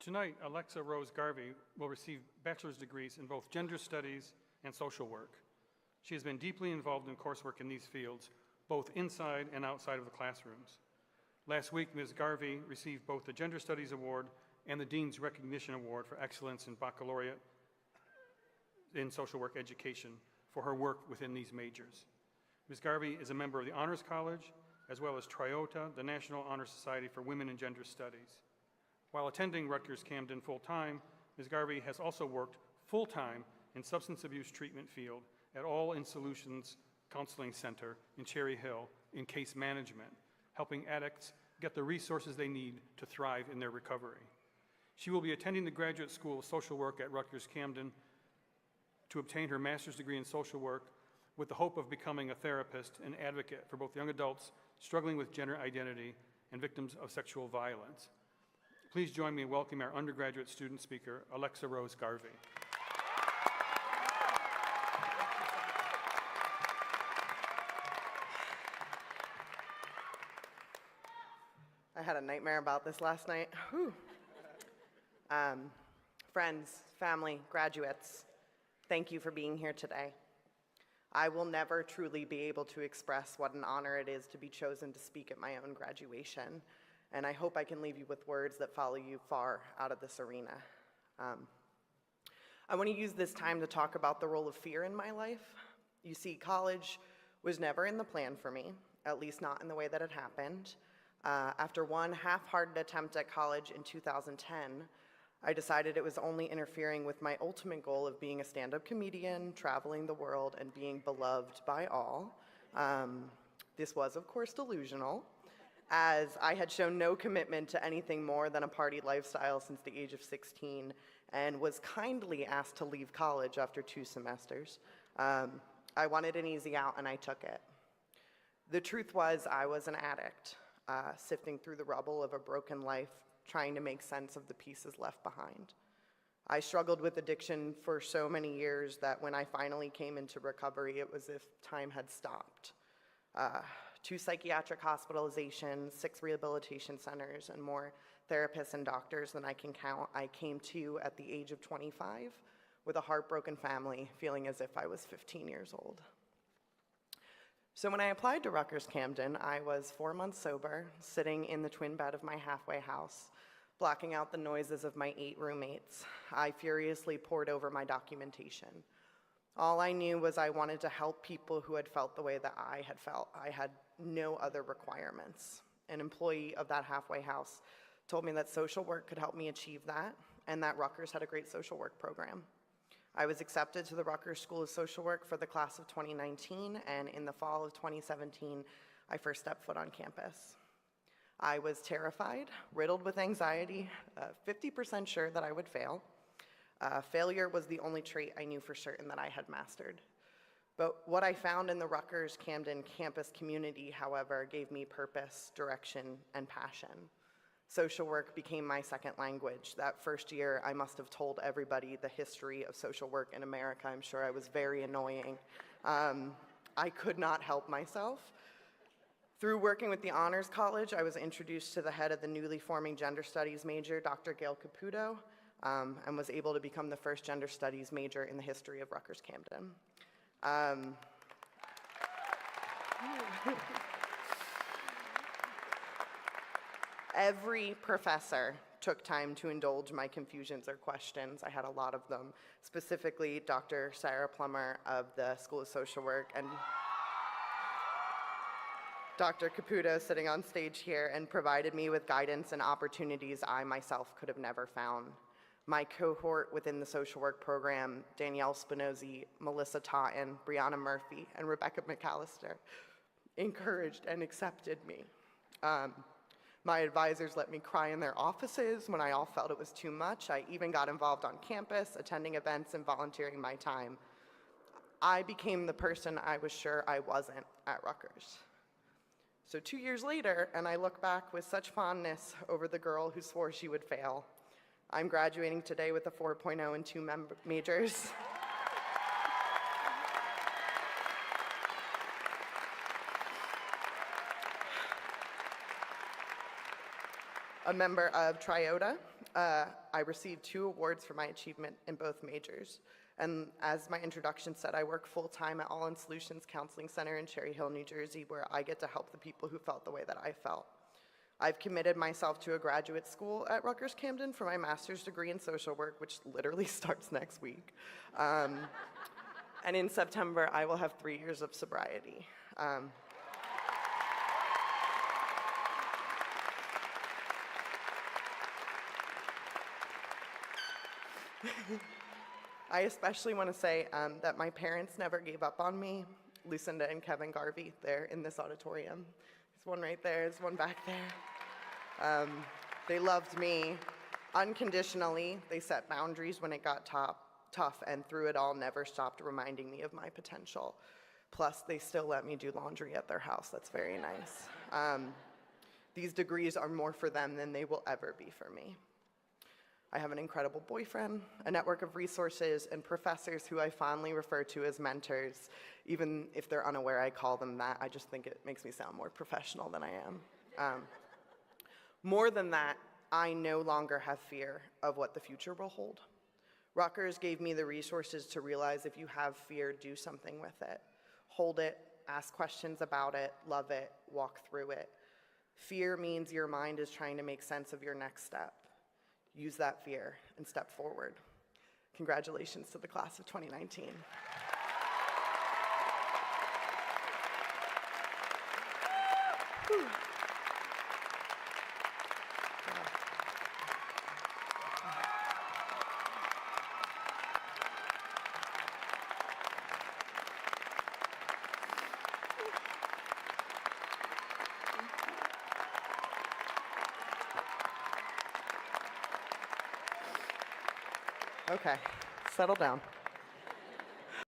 Tonight, Alexa Rose Garvey will receive bachelor's degrees in both gender studies and social work. She has been deeply involved in coursework in these fields, both inside and outside of the classrooms. Last week, Ms. Garvey received both the Gender Studies Award and the Dean's Recognition Award for Excellence in Baccalaureate in Social Work Education for her work within these majors. Ms. Garvey is a member of the Honors College, as well as TRIOTA, the National Honor Society for Women in Gender Studies. While attending Rutgers Camden full-time, Ms. Garvey has also worked full-time in substance abuse treatment field at All In Solutions Counseling Center in Cherry Hill in case management, helping addicts get the resources they need to thrive in their recovery. She will be attending the Graduate School of Social Work at Rutgers Camden to obtain her master's degree in social work with the hope of becoming a therapist and advocate for both young adults struggling with gender identity and victims of sexual violence. Please join me in welcoming our undergraduate student speaker, Alexa Rose Garvey. I had a nightmare about this last night. Whew. Friends, family, graduates, thank you for being here today. I will never truly be able to express what an honor it is to be chosen to speak at my own graduation, and I hope I can leave you with words that follow you far out of this arena. I want to use this time to talk about the role of fear in my life. You see, college was never in the plan for me, at least not in the way that it happened. After one half-hearted attempt at college in 2010, I decided it was only interfering with my ultimate goal of being a stand-up comedian, traveling the world, and being beloved by all. This was, of course, delusional, as I had shown no commitment to anything more than a party lifestyle since the age of 16 and was kindly asked to leave college after 2 semesters. I wanted an easy out, and I took it. The truth was I was an addict. Sifting through the rubble of a broken life, trying to make sense of the pieces left behind. I struggled with addiction for so many years that when I finally came into recovery, it was as if time had stopped. 2 psychiatric hospitalizations, 6 rehabilitation centers, and more therapists and doctors than I can count, I came to at the age of 25 with a heartbroken family, feeling as if I was 15 years old. So when I applied to Rutgers Camden, I was 4 months sober, sitting in the twin bed of my halfway house, blocking out the noises of my 8 roommates. I furiously pored over my documentation. All I knew was I wanted to help people who had felt the way that I had felt. I had no other requirements. An employee of that halfway house told me that social work could help me achieve that, and that Rutgers had a great social work program. I was accepted to the Rutgers School of Social Work for the class of 2019, and in the fall of 2017, I first stepped foot on campus. I was terrified, riddled with anxiety, 50% sure that I would fail. Failure was the only trait I knew for certain that I had mastered. But what I found in the Rutgers Camden campus community, however, gave me purpose, direction, and passion. Social work became my second language. That first year, I must have told everybody the history of social work in America. I'm sure I was very annoying. I could not help myself. Through working with the Honors College, I was introduced to the head of the newly forming Gender Studies major, Dr. Gail Caputo, and was able to become the first Gender Studies major in the history of Rutgers Camden. Every professor took time to indulge my confusions or questions. I had a lot of them, specifically Dr. Sarah Plummer of the School of Social Work and Dr. Caputo sitting on stage here, and provided me with guidance and opportunities I myself could have never found. My cohort within the social work program, Danielle Spinozzi, Melissa Totten, Brianna Murphy, and Rebecca McAllister, encouraged and accepted me. My advisors let me cry in their offices when I all felt it was too much. I even got involved on campus, attending events and volunteering my time. I became the person I was sure I wasn't at Rutgers. So 2 years later, and I look back with such fondness over the girl who swore she would fail. I'm graduating today with a 4.0 in 2 majors. A member of TRIOTA, I received 2 awards for my achievement in both majors. And as my introduction said, I work full-time at All In Solutions Counseling Center in Cherry Hill, New Jersey, where I get to help the people who felt the way that I felt. I've committed myself to a graduate school at Rutgers, Camden for my master's degree in social work, which literally starts next week. And in September, I will have 3 years of sobriety. I especially want to say that my parents never gave up on me. Lucinda and Kevin Garvey, they're in this auditorium. There's one right there, there's one back there. They loved me unconditionally. They set boundaries when it got tough, and through it all never stopped reminding me of my potential. Plus, they still let me do laundry at their house. That's very nice. These degrees are more for them than they will ever be for me. I have an incredible boyfriend, a network of resources, and professors who I fondly refer to as mentors. Even if they're unaware I call them that, I just think it makes me sound more professional than I am. More than that, I no longer have fear of what the future will hold. Rutgers gave me the resources to realize if you have fear, do something with it. Hold it, ask questions about it, love it, walk through it. Fear means your mind is trying to make sense of your next step. Use that fear and step forward. Congratulations to the class of 2019. Whew. Okay, settle down.